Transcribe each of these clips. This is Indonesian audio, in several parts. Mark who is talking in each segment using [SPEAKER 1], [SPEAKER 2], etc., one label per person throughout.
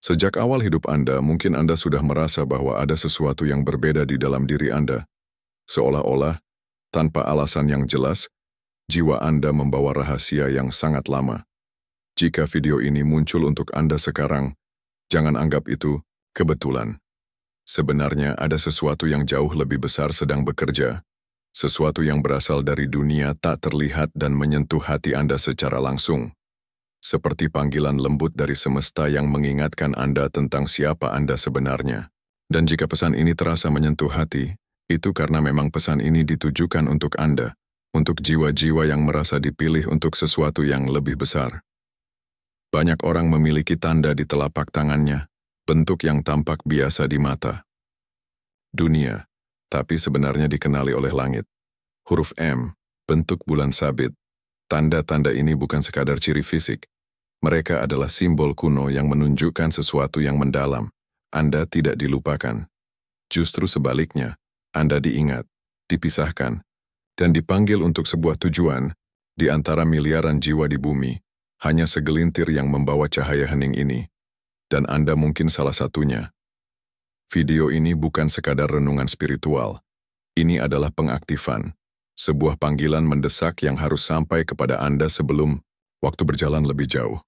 [SPEAKER 1] Sejak awal hidup Anda, mungkin Anda sudah merasa bahwa ada sesuatu yang berbeda di dalam diri Anda. Seolah-olah, tanpa alasan yang jelas, jiwa Anda membawa rahasia yang sangat lama. Jika video ini muncul untuk Anda sekarang, jangan anggap itu kebetulan. Sebenarnya ada sesuatu yang jauh lebih besar sedang bekerja, sesuatu yang berasal dari dunia tak terlihat dan menyentuh hati Anda secara langsung. Seperti panggilan lembut dari semesta yang mengingatkan Anda tentang siapa Anda sebenarnya. Dan jika pesan ini terasa menyentuh hati, itu karena memang pesan ini ditujukan untuk Anda, untuk jiwa-jiwa yang merasa dipilih untuk sesuatu yang lebih besar. Banyak orang memiliki tanda di telapak tangannya, bentuk yang tampak biasa di mata. Dunia, tapi sebenarnya dikenali oleh langit. Huruf M, bentuk bulan sabit. Tanda-tanda ini bukan sekadar ciri fisik. Mereka adalah simbol kuno yang menunjukkan sesuatu yang mendalam. Anda tidak dilupakan. Justru sebaliknya, Anda diingat, dipisahkan, dan dipanggil untuk sebuah tujuan. Di antara miliaran jiwa di bumi, hanya segelintir yang membawa cahaya hening ini. Dan Anda mungkin salah satunya. Video ini bukan sekadar renungan spiritual. Ini adalah pengaktifan. Sebuah panggilan mendesak yang harus sampai kepada Anda sebelum waktu berjalan lebih jauh.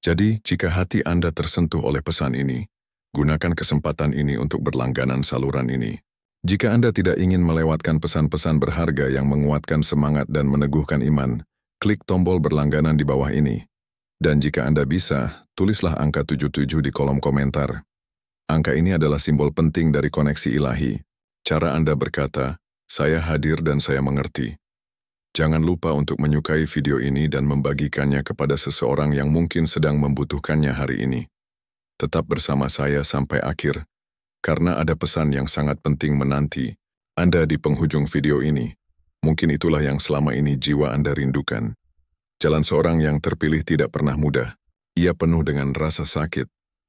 [SPEAKER 1] Jadi, jika hati Anda tersentuh oleh pesan ini, gunakan kesempatan ini untuk berlangganan saluran ini. Jika Anda tidak ingin melewatkan pesan-pesan berharga yang menguatkan semangat dan meneguhkan iman, klik tombol berlangganan di bawah ini. Dan jika Anda bisa, tulislah angka 77 di kolom komentar. Angka ini adalah simbol penting dari koneksi ilahi. Cara Anda berkata, "Saya hadir dan saya mengerti." Jangan lupa untuk menyukai video ini dan membagikannya kepada seseorang yang mungkin sedang membutuhkannya hari ini. Tetap bersama saya sampai akhir, karena ada pesan yang sangat penting menanti Anda di penghujung video ini. Mungkin itulah yang selama ini jiwa Anda rindukan. Jalan seorang yang terpilih tidak pernah mudah. Ia penuh dengan rasa sakit,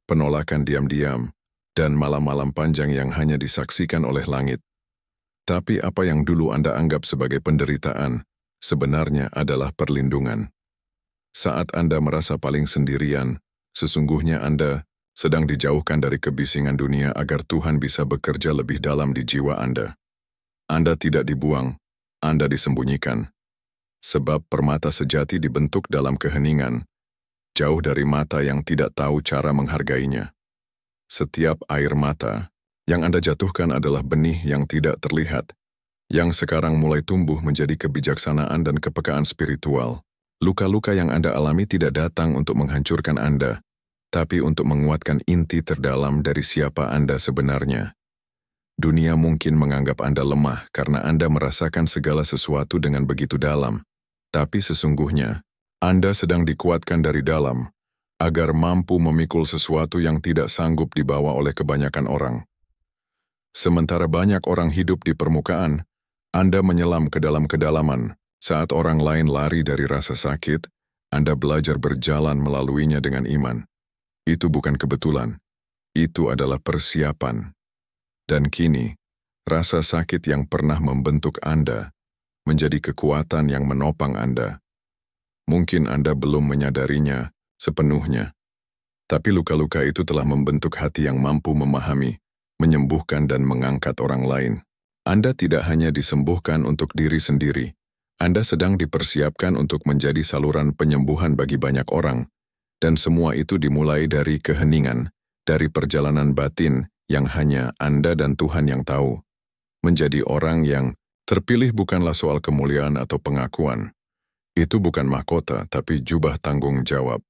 [SPEAKER 1] penolakan diam-diam, dan malam-malam panjang yang hanya disaksikan oleh langit. Tapi apa yang dulu Anda anggap sebagai penderitaan, sebenarnya adalah perlindungan. Saat Anda merasa paling sendirian, sesungguhnya Anda sedang dijauhkan dari kebisingan dunia agar Tuhan bisa bekerja lebih dalam di jiwa Anda. Anda tidak dibuang, Anda disembunyikan. Sebab permata sejati dibentuk dalam keheningan, jauh dari mata yang tidak tahu cara menghargainya. Setiap air mata yang Anda jatuhkan adalah benih yang tidak terlihat, yang sekarang mulai tumbuh menjadi kebijaksanaan dan kepekaan spiritual. Luka-luka yang Anda alami tidak datang untuk menghancurkan Anda, tapi untuk menguatkan inti terdalam dari siapa Anda sebenarnya. Dunia mungkin menganggap Anda lemah karena Anda merasakan segala sesuatu dengan begitu dalam. Tapi sesungguhnya, Anda sedang dikuatkan dari dalam, agar mampu memikul sesuatu yang tidak sanggup dibawa oleh kebanyakan orang. Sementara banyak orang hidup di permukaan, Anda menyelam ke dalam kedalaman. Saat orang lain lari dari rasa sakit, Anda belajar berjalan melaluinya dengan iman. Itu bukan kebetulan. Itu adalah persiapan. Dan kini, rasa sakit yang pernah membentuk Anda menjadi kekuatan yang menopang Anda. Mungkin Anda belum menyadarinya sepenuhnya. Tapi luka-luka itu telah membentuk hati yang mampu memahami, menyembuhkan dan mengangkat orang lain. Anda tidak hanya disembuhkan untuk diri sendiri, Anda sedang dipersiapkan untuk menjadi saluran penyembuhan bagi banyak orang, dan semua itu dimulai dari keheningan, dari perjalanan batin yang hanya Anda dan Tuhan yang tahu. Menjadi orang yang terpilih bukanlah soal kemuliaan atau pengakuan. Itu bukan mahkota, tapi jubah tanggung jawab.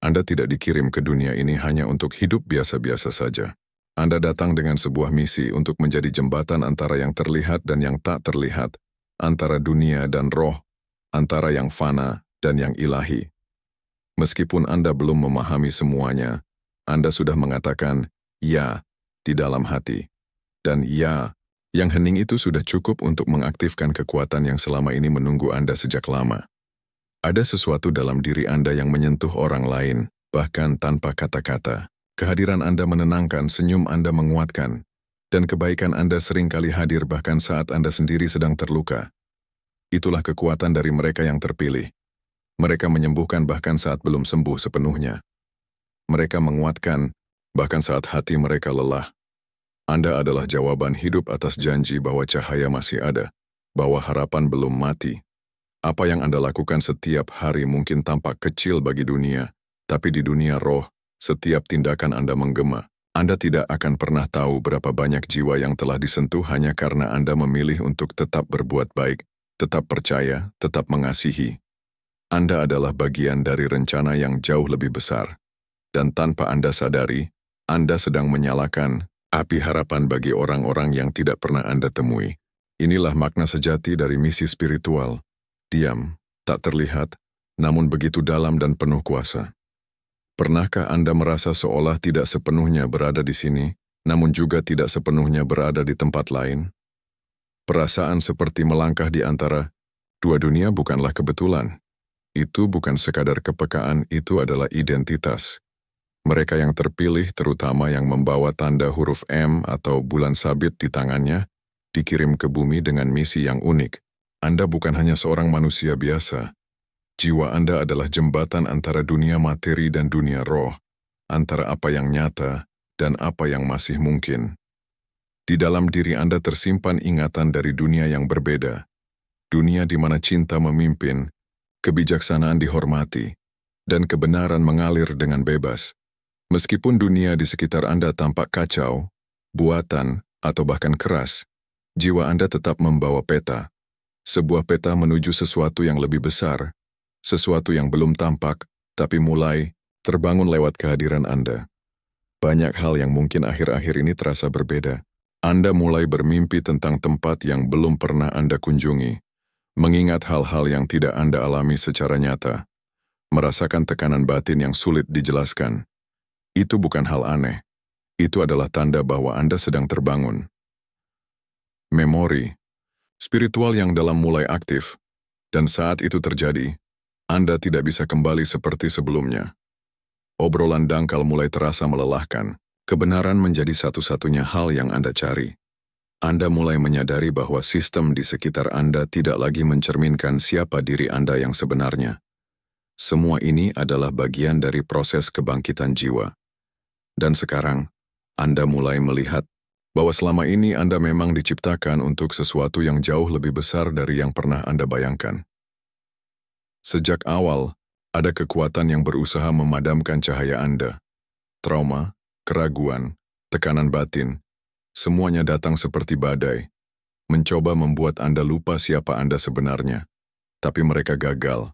[SPEAKER 1] Anda tidak dikirim ke dunia ini hanya untuk hidup biasa-biasa saja. Anda datang dengan sebuah misi untuk menjadi jembatan antara yang terlihat dan yang tak terlihat, antara dunia dan roh, antara yang fana dan yang ilahi. Meskipun Anda belum memahami semuanya, Anda sudah mengatakan "ya" di dalam hati. Dan "ya" yang hening itu sudah cukup untuk mengaktifkan kekuatan yang selama ini menunggu Anda sejak lama. Ada sesuatu dalam diri Anda yang menyentuh orang lain, bahkan tanpa kata-kata. Kehadiran Anda menenangkan, senyum Anda menguatkan, dan kebaikan Anda seringkali hadir bahkan saat Anda sendiri sedang terluka. Itulah kekuatan dari mereka yang terpilih. Mereka menyembuhkan bahkan saat belum sembuh sepenuhnya. Mereka menguatkan bahkan saat hati mereka lelah. Anda adalah jawaban hidup atas janji bahwa cahaya masih ada, bahwa harapan belum mati. Apa yang Anda lakukan setiap hari mungkin tampak kecil bagi dunia, tapi di dunia roh, setiap tindakan Anda menggema. Anda tidak akan pernah tahu berapa banyak jiwa yang telah disentuh hanya karena Anda memilih untuk tetap berbuat baik, tetap percaya, tetap mengasihi. Anda adalah bagian dari rencana yang jauh lebih besar. Dan tanpa Anda sadari, Anda sedang menyalakan api harapan bagi orang-orang yang tidak pernah Anda temui. Inilah makna sejati dari misi spiritual. Diam, tak terlihat, namun begitu dalam dan penuh kuasa. Pernahkah Anda merasa seolah tidak sepenuhnya berada di sini, namun juga tidak sepenuhnya berada di tempat lain? Perasaan seperti melangkah di antara dua dunia bukanlah kebetulan. Itu bukan sekadar kepekaan, itu adalah identitas. Mereka yang terpilih, terutama yang membawa tanda huruf M atau bulan sabit di tangannya, dikirim ke bumi dengan misi yang unik. Anda bukan hanya seorang manusia biasa. Jiwa Anda adalah jembatan antara dunia materi dan dunia roh, antara apa yang nyata dan apa yang masih mungkin. Di dalam diri Anda tersimpan ingatan dari dunia yang berbeda, dunia di mana cinta memimpin, kebijaksanaan dihormati, dan kebenaran mengalir dengan bebas. Meskipun dunia di sekitar Anda tampak kacau, buatan, atau bahkan keras, jiwa Anda tetap membawa peta. Sebuah peta menuju sesuatu yang lebih besar, sesuatu yang belum tampak, tapi mulai terbangun lewat kehadiran Anda. Banyak hal yang mungkin akhir-akhir ini terasa berbeda. Anda mulai bermimpi tentang tempat yang belum pernah Anda kunjungi, mengingat hal-hal yang tidak Anda alami secara nyata, merasakan tekanan batin yang sulit dijelaskan. Itu bukan hal aneh. Itu adalah tanda bahwa Anda sedang terbangun. Memori spiritual yang dalam mulai aktif, dan saat itu terjadi, Anda tidak bisa kembali seperti sebelumnya. Obrolan dangkal mulai terasa melelahkan. Kebenaran menjadi satu-satunya hal yang Anda cari. Anda mulai menyadari bahwa sistem di sekitar Anda tidak lagi mencerminkan siapa diri Anda yang sebenarnya. Semua ini adalah bagian dari proses kebangkitan jiwa. Dan sekarang, Anda mulai melihat bahwa selama ini Anda memang diciptakan untuk sesuatu yang jauh lebih besar dari yang pernah Anda bayangkan. Sejak awal, ada kekuatan yang berusaha memadamkan cahaya Anda. Trauma, keraguan, tekanan batin, semuanya datang seperti badai, mencoba membuat Anda lupa siapa Anda sebenarnya. Tapi mereka gagal,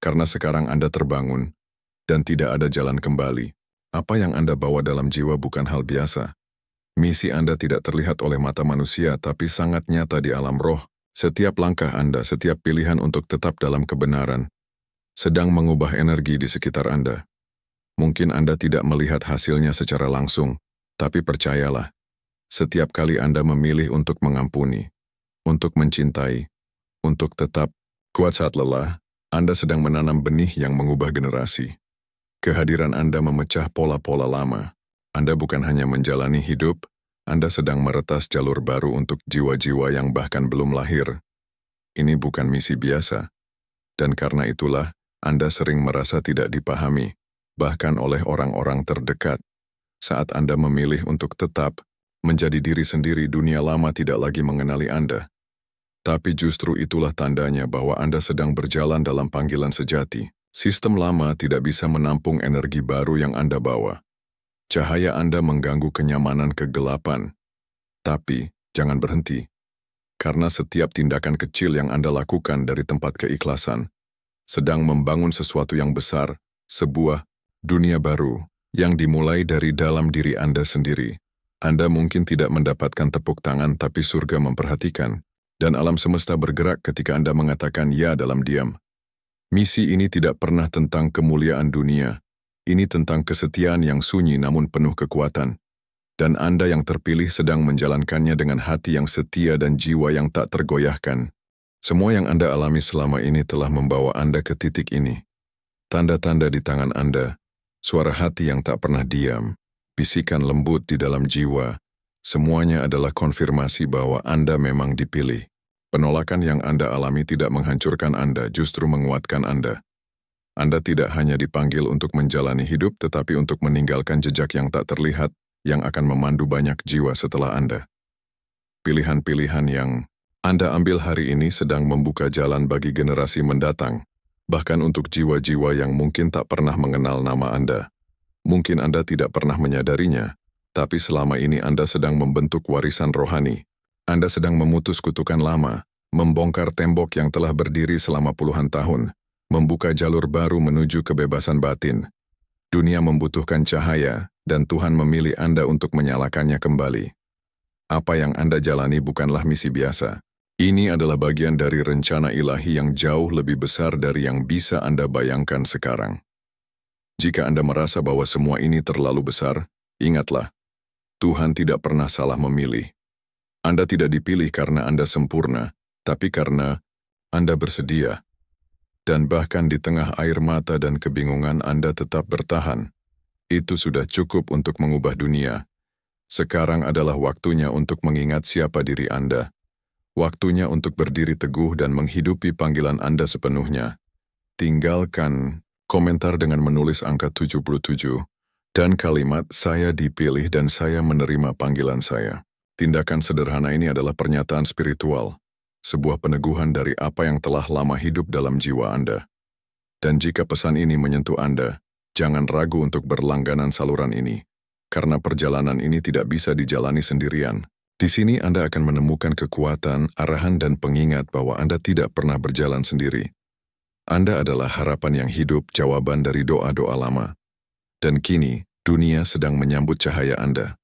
[SPEAKER 1] karena sekarang Anda terbangun, dan tidak ada jalan kembali. Apa yang Anda bawa dalam jiwa bukan hal biasa. Misi Anda tidak terlihat oleh mata manusia, tapi sangat nyata di alam roh. Setiap langkah Anda, setiap pilihan untuk tetap dalam kebenaran, sedang mengubah energi di sekitar Anda. Mungkin Anda tidak melihat hasilnya secara langsung, tapi percayalah, setiap kali Anda memilih untuk mengampuni, untuk mencintai, untuk tetap kuat saat lelah, Anda sedang menanam benih yang mengubah generasi. Kehadiran Anda memecah pola-pola lama. Anda bukan hanya menjalani hidup, Anda sedang meretas jalur baru untuk jiwa-jiwa yang bahkan belum lahir. Ini bukan misi biasa. Dan karena itulah, Anda sering merasa tidak dipahami, bahkan oleh orang-orang terdekat. Saat Anda memilih untuk tetap menjadi diri sendiri, dunia lama tidak lagi mengenali Anda. Tapi justru itulah tandanya bahwa Anda sedang berjalan dalam panggilan sejati. Sistem lama tidak bisa menampung energi baru yang Anda bawa. Cahaya Anda mengganggu kenyamanan kegelapan. Tapi, jangan berhenti. Karena setiap tindakan kecil yang Anda lakukan dari tempat keikhlasan, sedang membangun sesuatu yang besar, sebuah dunia baru, yang dimulai dari dalam diri Anda sendiri. Anda mungkin tidak mendapatkan tepuk tangan, tapi surga memperhatikan, dan alam semesta bergerak ketika Anda mengatakan ya dalam diam. Misi ini tidak pernah tentang kemuliaan dunia. Ini tentang kesetiaan yang sunyi namun penuh kekuatan. Dan Anda yang terpilih sedang menjalankannya dengan hati yang setia dan jiwa yang tak tergoyahkan. Semua yang Anda alami selama ini telah membawa Anda ke titik ini. Tanda-tanda di tangan Anda, suara hati yang tak pernah diam, bisikan lembut di dalam jiwa, semuanya adalah konfirmasi bahwa Anda memang dipilih. Penolakan yang Anda alami tidak menghancurkan Anda, justru menguatkan Anda. Anda tidak hanya dipanggil untuk menjalani hidup, tetapi untuk meninggalkan jejak yang tak terlihat, yang akan memandu banyak jiwa setelah Anda. Pilihan-pilihan yang Anda ambil hari ini sedang membuka jalan bagi generasi mendatang, bahkan untuk jiwa-jiwa yang mungkin tak pernah mengenal nama Anda. Mungkin Anda tidak pernah menyadarinya, tapi selama ini Anda sedang membentuk warisan rohani. Anda sedang memutus kutukan lama, membongkar tembok yang telah berdiri selama puluhan tahun, membuka jalur baru menuju kebebasan batin. Dunia membutuhkan cahaya, dan Tuhan memilih Anda untuk menyalakannya kembali. Apa yang Anda jalani bukanlah misi biasa. Ini adalah bagian dari rencana ilahi yang jauh lebih besar dari yang bisa Anda bayangkan sekarang. Jika Anda merasa bahwa semua ini terlalu besar, ingatlah, Tuhan tidak pernah salah memilih. Anda tidak dipilih karena Anda sempurna, tapi karena Anda bersedia. Dan bahkan di tengah air mata dan kebingungan Anda tetap bertahan. Itu sudah cukup untuk mengubah dunia. Sekarang adalah waktunya untuk mengingat siapa diri Anda. Waktunya untuk berdiri teguh dan menghidupi panggilan Anda sepenuhnya. Tinggalkan komentar dengan menulis angka 77 dan kalimat "Saya dipilih dan saya menerima panggilan saya". Tindakan sederhana ini adalah pernyataan spiritual, sebuah peneguhan dari apa yang telah lama hidup dalam jiwa Anda. Dan jika pesan ini menyentuh Anda, jangan ragu untuk berlangganan saluran ini, karena perjalanan ini tidak bisa dijalani sendirian. Di sini Anda akan menemukan kekuatan, arahan, dan pengingat bahwa Anda tidak pernah berjalan sendiri. Anda adalah harapan yang hidup, jawaban dari doa-doa lama. Dan kini, dunia sedang menyambut cahaya Anda.